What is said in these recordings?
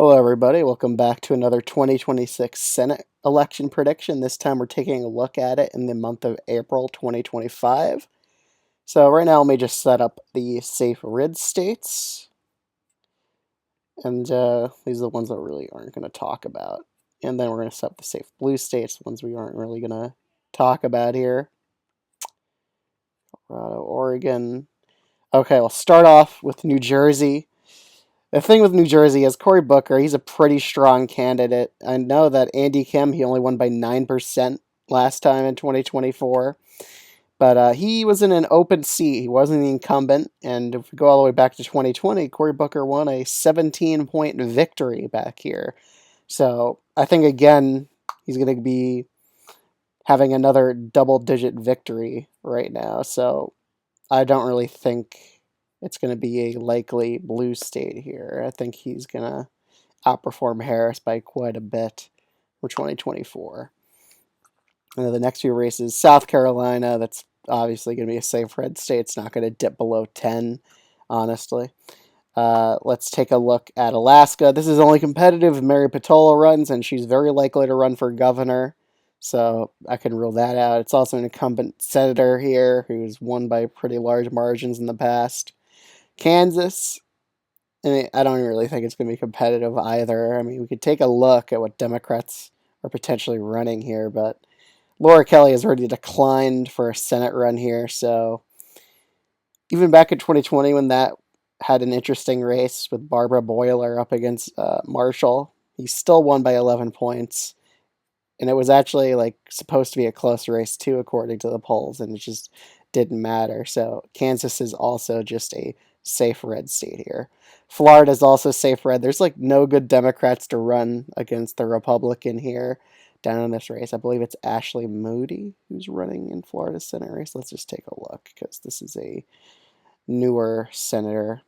Hello, everybody. Welcome back to another 2026 Senate election prediction. This time we're taking a look at it in the month of April 2025. So right now, let me just set up the safe red states. And these are the ones that we really aren't going to talk about. And then we're going to set up the safe blue states, the ones we aren't really going to talk about here. Colorado, Oregon. Okay, we'll start off with New Jersey. The thing with New Jersey is Cory Booker, he's a pretty strong candidate. I know that Andy Kim, he only won by 9% last time in 2024. But he was in an open seat. He wasn't the incumbent. And if we go all the way back to 2020, Cory Booker won a 17-point victory back here. So I think, again, he's going to be having another double-digit victory right now. So I don't really think it's going to be a likely blue state here. I think he's going to outperform Harris by quite a bit for 2024. And then the next few races, South Carolina, that's obviously going to be a safe red state. It's not going to dip below 10, honestly. Let's take a look at Alaska. This is only competitive if Mary Patola runs, and she's very likely to run for governor. So I can rule that out. It's also an incumbent senator here who's won by pretty large margins in the past. Kansas, I don't really think it's going to be competitive either. I mean, we could take a look at what Democrats are potentially running here, but Laura Kelly has already declined for a Senate run here, so even back in 2020 when that had an interesting race with Barbara Boiler up against Marshall, he still won by 11 points. And it was actually supposed to be a close race too, according to the polls, and it just didn't matter. So Kansas is also just a safe red state here. Florida is also safe red. There's no good Democrats to run against the Republican here down in this race. I believe it's Ashley Moody who's running in Florida's Senate race. Let's just take a look because this is a newer senator.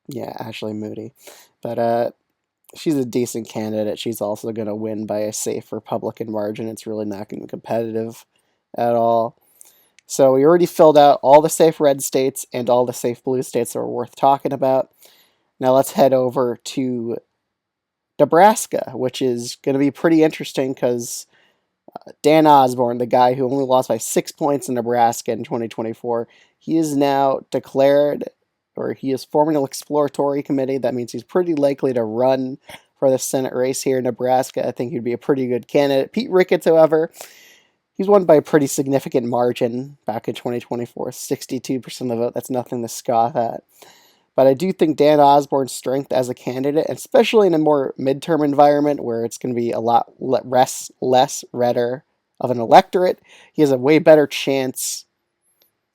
Yeah, Ashley Moody. But she's a decent candidate. She's also going to win by a safe Republican margin. It's really not going to be competitive at all. So we already filled out all the safe red states and all the safe blue states that are worth talking about. Now let's head over to Nebraska, which is going to be pretty interesting because Dan Osborne, the guy who only lost by 6 points in Nebraska in 2024, he is now declared, or he is forming an exploratory committee. That means he's pretty likely to run for the Senate race here in Nebraska. I think he'd be a pretty good candidate. Pete Ricketts, however, he's won by a pretty significant margin back in 2024, 62% of the vote. That's nothing to scoff at. But I do think Dan Osborne's strength as a candidate, especially in a more midterm environment where it's going to be a lot less redder of an electorate, he has a way better chance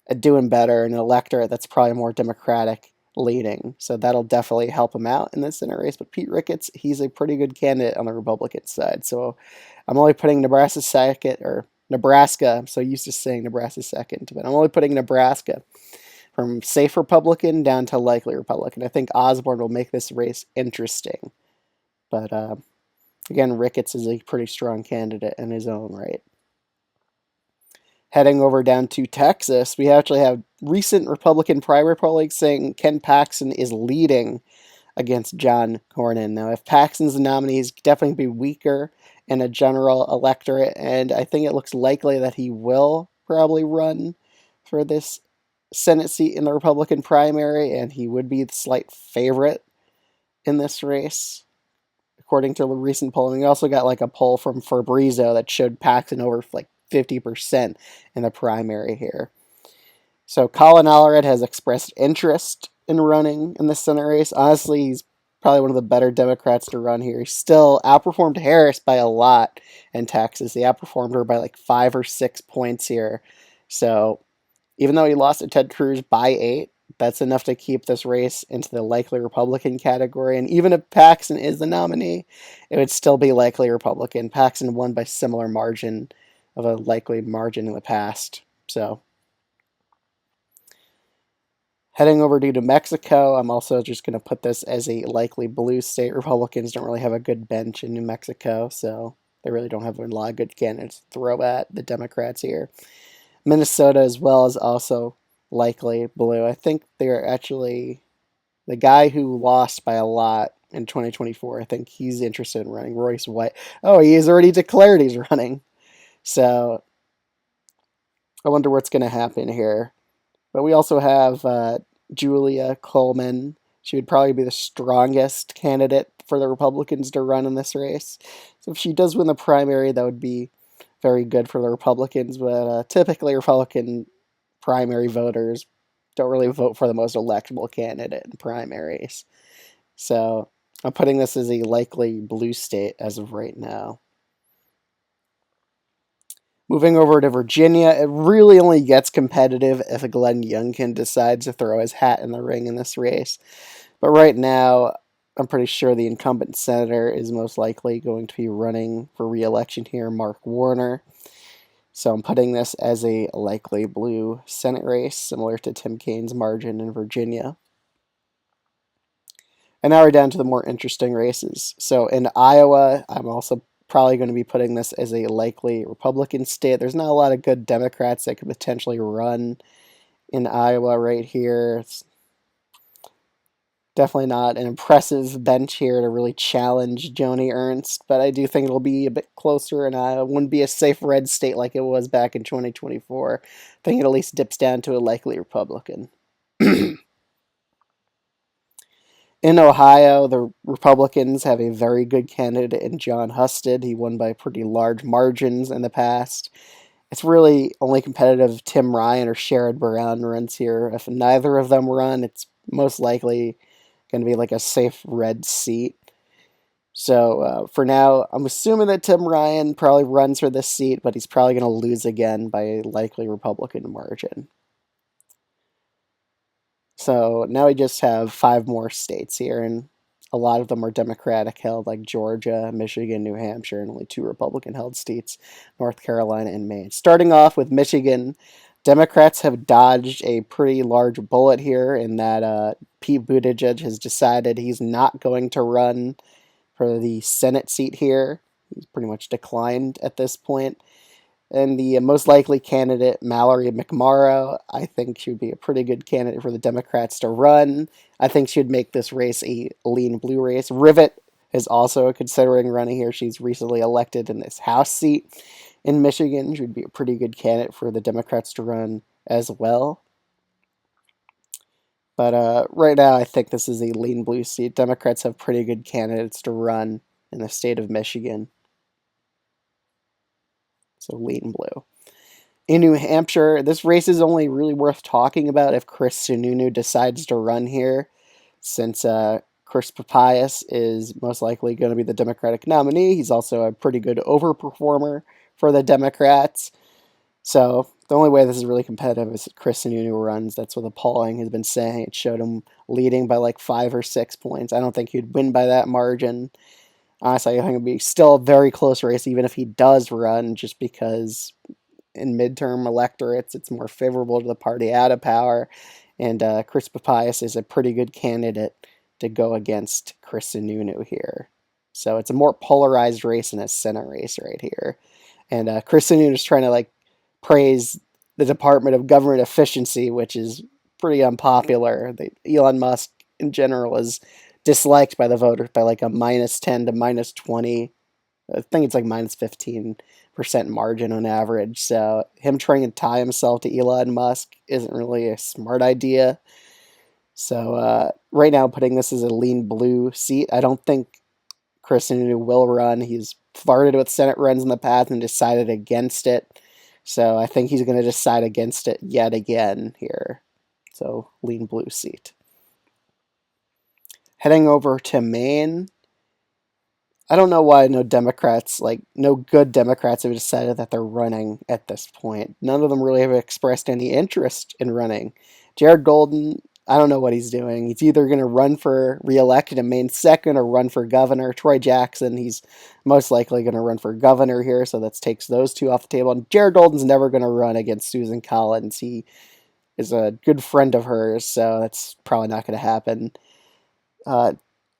at doing better in an electorate that's probably more Democratic leaning. So that'll definitely help him out in this Senate race. But Pete Ricketts, he's a pretty good candidate on the Republican side. So I'm only putting Nebraska second, or Nebraska. I'm so used to saying Nebraska second, but I'm only putting Nebraska from safe Republican down to likely Republican. I think Osborne will make this race interesting. But again, Ricketts is a pretty strong candidate in his own right. Heading over down to Texas, we actually have recent Republican primary polling saying Ken Paxton is leading against John Cornyn. Now, if Paxton's the nominee, he's definitely be weaker in a general electorate, and I think it looks likely that he will probably run for this Senate seat in the Republican primary, and he would be the slight favorite in this race, according to the recent polling. We also got a poll from Fabrizio that showed Paxton over 50% in the primary here. So Colin Allred has expressed interest in running in the Senate race. Honestly, he's probably one of the better Democrats to run here. He still outperformed Harris by a lot in Texas. He outperformed her by 5 or 6 points here. So even though he lost to Ted Cruz by 8, that's enough to keep this race into the likely Republican category. And even if Paxton is the nominee, it would still be likely Republican. Paxton won by similar margin of a likely margin in the past. So heading over to New Mexico, I'm also just going to put this as a likely blue state. Republicans don't really have a good bench in New Mexico, so they really don't have a lot of good candidates to throw at the Democrats here. Minnesota as well is also likely blue. I think they're actually the guy who lost by a lot in 2024. I think he's interested in running. Royce White. Oh, he has already declared he's running. So I wonder what's going to happen here. But we also have Julia Coleman. She would probably be the strongest candidate for the Republicans to run in this race. So if she does win the primary, that would be very good for the Republicans. But typically, Republican primary voters don't really vote for the most electable candidate in primaries. So I'm putting this as a likely blue state as of right now. Moving over to Virginia, it really only gets competitive if Glenn Youngkin decides to throw his hat in the ring in this race. But right now, I'm pretty sure the incumbent senator is most likely going to be running for re-election here, Mark Warner. So I'm putting this as a likely blue Senate race, similar to Tim Kaine's margin in Virginia. And now we're down to the more interesting races. So in Iowa, I'm also probably going to be putting this as a likely Republican state. There's not a lot of good Democrats that could potentially run in Iowa right here. It's definitely not an impressive bench here to really challenge Joni Ernst, but I do think it'll be a bit closer, and it wouldn't be a safe red state like it was back in 2024. I think it at least dips down to a likely Republican. In Ohio, the Republicans have a very good candidate in John Husted. He won by pretty large margins in the past. It's really only competitive if Tim Ryan or Sherrod Brown runs here. If neither of them run, it's most likely going to be like a safe red seat. So for now, I'm assuming that Tim Ryan probably runs for this seat, but he's probably going to lose again by a likely Republican margin. So now we just have 5 more states here, and a lot of them are Democratic held, like Georgia, Michigan, New Hampshire, and only 2 Republican held states, North Carolina and Maine. Starting off with Michigan, Democrats have dodged a pretty large bullet here in that Pete Buttigieg has decided he's not going to run for the Senate seat here. He's pretty much declined at this point. And the most likely candidate, Mallory McMorrow, I think she would be a pretty good candidate for the Democrats to run. I think she would make this race a lean blue race. Rivet is also considering running here. She's recently elected in this House seat in Michigan. She would be a pretty good candidate for the Democrats to run as well. But right now, I think this is a lean blue seat. Democrats have pretty good candidates to run in the state of Michigan. So lean blue. In New Hampshire, this race is only really worth talking about if Chris Sununu decides to run here, since Chris Papias is most likely going to be the Democratic nominee. He's also a pretty good overperformer for the Democrats. So the only way this is really competitive is if Chris Sununu runs. That's what the polling has been saying. It showed him leading by like 5 or 6 points. I don't think he'd win by that margin. Honestly, I think it'll be still a very close race, even if he does run, just because in midterm electorates, it's more favorable to the party out of power. And Chris Papias is a pretty good candidate to go against Chris Sununu here. So it's a more polarized race than a Senate race right here. And Chris Sununu is trying to like praise the Department of Government Efficiency, which is pretty unpopular. Elon Musk in general is disliked by the voters by like a -10 to -20. I think it's like -15% margin on average. So him trying to tie himself to Elon Musk isn't really a smart idea. So right now, putting this as a lean blue seat, I don't think Chris Sununu will run. He's flirted with Senate runs in the past and decided against it. So I think he's going to decide against it yet again here. So lean blue seat. Heading over to Maine, I don't know why no good Democrats have decided that they're running at this point. None of them really have expressed any interest in running. Jared Golden, I don't know what he's doing. He's either going to run for re-election in Maine 2nd or run for governor. Troy Jackson, he's most likely going to run for governor here, so that takes those 2 off the table. And Jared Golden's never going to run against Susan Collins. He is a good friend of hers, so that's probably not going to happen.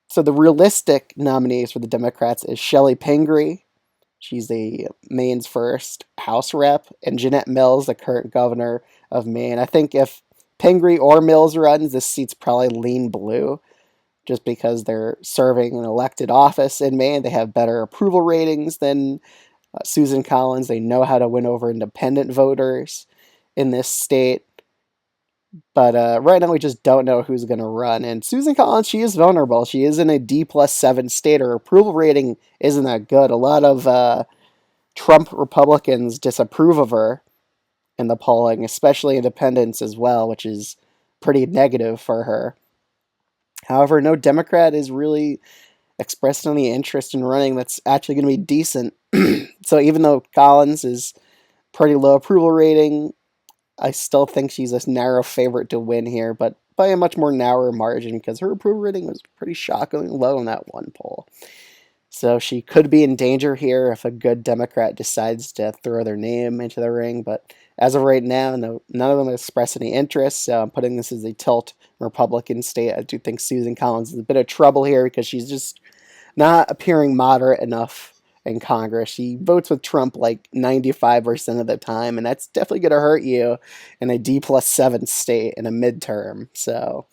So the realistic nominees for the Democrats is Shelley Pingree. She's the Maine's first House rep, and Jeanette Mills, the current governor of Maine. I think if Pingree or Mills runs, this seat's probably lean blue. just because they're serving an elected office in Maine. They have better approval ratings than Susan Collins. They know how to win over independent voters in this state. But right now, we just don't know who's going to run. And Susan Collins, she is vulnerable. She is in a D+7 state. Her approval rating isn't that good. A lot of Trump Republicans disapprove of her in the polling, especially independents as well, which is pretty negative for her. However, no Democrat is really expressed any interest in running that's actually going to be decent. So even though Collins is pretty low approval rating, I still think she's a narrow favorite to win here, but by a much more narrow margin because her approval rating was pretty shockingly low in that one poll. So she could be in danger here if a good Democrat decides to throw their name into the ring. But as of right now, no, none of them express any interest. So I'm putting this as a tilt Republican state. I do think Susan Collins is a bit of trouble here because she's just not appearing moderate enough in Congress. She votes with Trump like 95% of the time, and that's definitely going to hurt you in a D+7 state in a midterm. So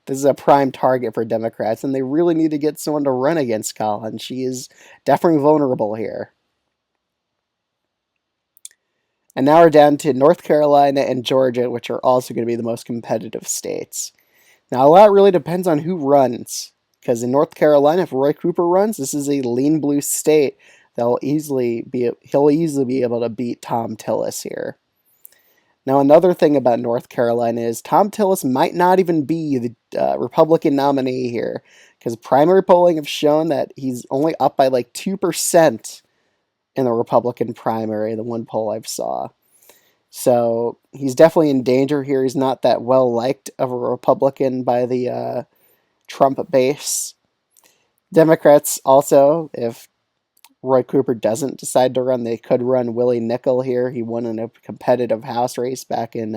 this is a prime target for Democrats, and they really need to get someone to run against Collins. She is definitely vulnerable here. And now we're down to North Carolina and Georgia, which are also going to be the most competitive states. Now, a lot really depends on who runs, because in North Carolina, if Roy Cooper runs, this is a lean blue state. He'll easily be able to beat Thom Tillis here. Now, another thing about North Carolina is Thom Tillis might not even be the Republican nominee here, because primary polling have shown that he's only up by like 2% in the Republican primary, the one poll I've saw. So he's definitely in danger here. He's not that well liked of a Republican by the Trump base. Democrats also, if Roy Cooper doesn't decide to run, they could run Willie Nickel here. He won in a competitive House race back in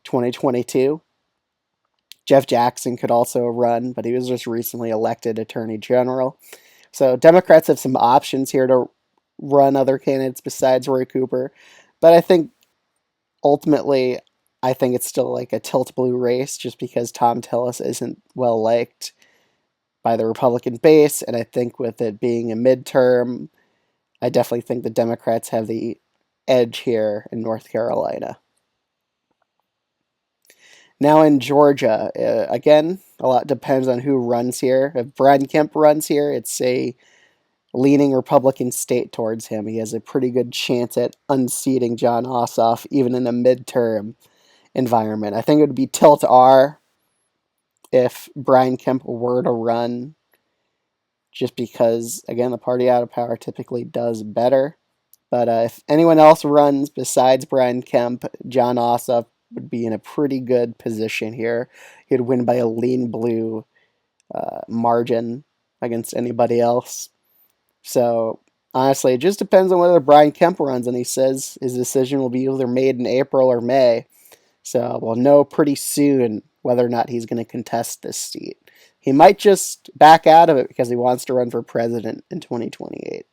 2022. Jeff Jackson could also run, but he was just recently elected Attorney General. So Democrats have some options here to run other candidates besides Roy Cooper. But I think ultimately, I think it's still like a tilt blue race just because Thom Tillis isn't well liked by the Republican base. And I think with it being a midterm, I definitely think the Democrats have the edge here in North Carolina. Now in Georgia, again, a lot depends on who runs here. If Brian Kemp runs here, it's a leaning Republican state towards him. He has a pretty good chance at unseating Jon Ossoff, even in a midterm environment. I think it would be tilt R if Brian Kemp were to run, just because, again, the party out of power typically does better. But if anyone else runs besides Brian Kemp, Jon Ossoff would be in a pretty good position here. He'd win by a lean blue margin against anybody else. So honestly, it just depends on whether Brian Kemp runs, and he says his decision will be either made in April or May. So we'll know pretty soon whether or not he's going to contest this seat. He might just back out of it because he wants to run for president in 2028.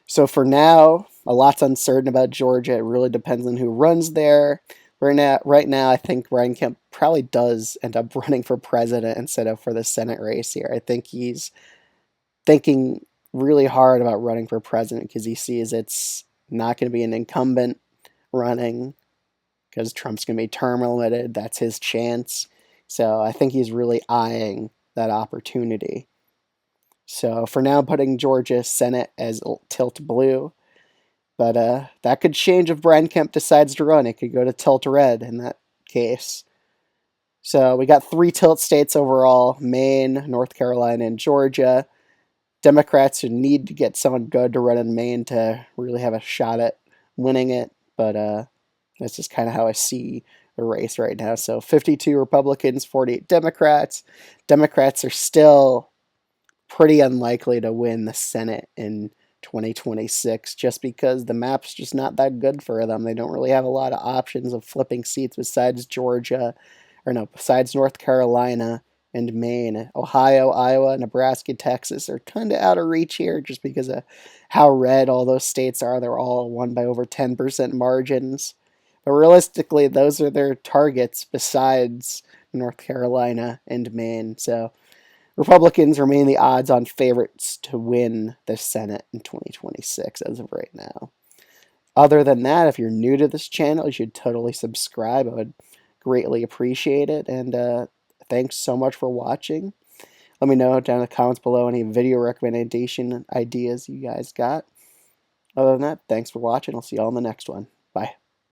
So for now, a lot's uncertain about Georgia. It really depends on who runs there. Right now, I think Brian Kemp probably does end up running for president instead of for the Senate race here. I think he's thinking really hard about running for president because he sees it's not going to be an incumbent running because Trump's going to be term limited. That's his chance. So I think he's really eyeing that opportunity. So for now, I'm putting Georgia Senate as tilt blue. But that could change if Brian Kemp decides to run. It could go to tilt red in that case. So we got 3 tilt states overall: Maine, North Carolina, and Georgia. Democrats who need to get someone good to run in Maine to really have a shot at winning it. But that's just kind of how I see the race right now. So 52 Republicans, 48 Democrats. Democrats are still pretty unlikely to win the Senate in 2026 just because the map's just not that good for them. They don't really have a lot of options of flipping seats besides besides North Carolina and Maine. Ohio, Iowa, Nebraska, Texas are kind of out of reach here just because of how red all those states are. They're all won by over 10% margins. But realistically, those are their targets besides North Carolina, and Maine. So Republicans remain the odds-on favorites to win the Senate in 2026 as of right now. Other than that, if you're new to this channel, you should totally subscribe. I would greatly appreciate it. And thanks so much for watching. Let me know down in the comments below any video recommendation ideas you guys got. Other than that, thanks for watching. I'll see you all in the next one. Bye.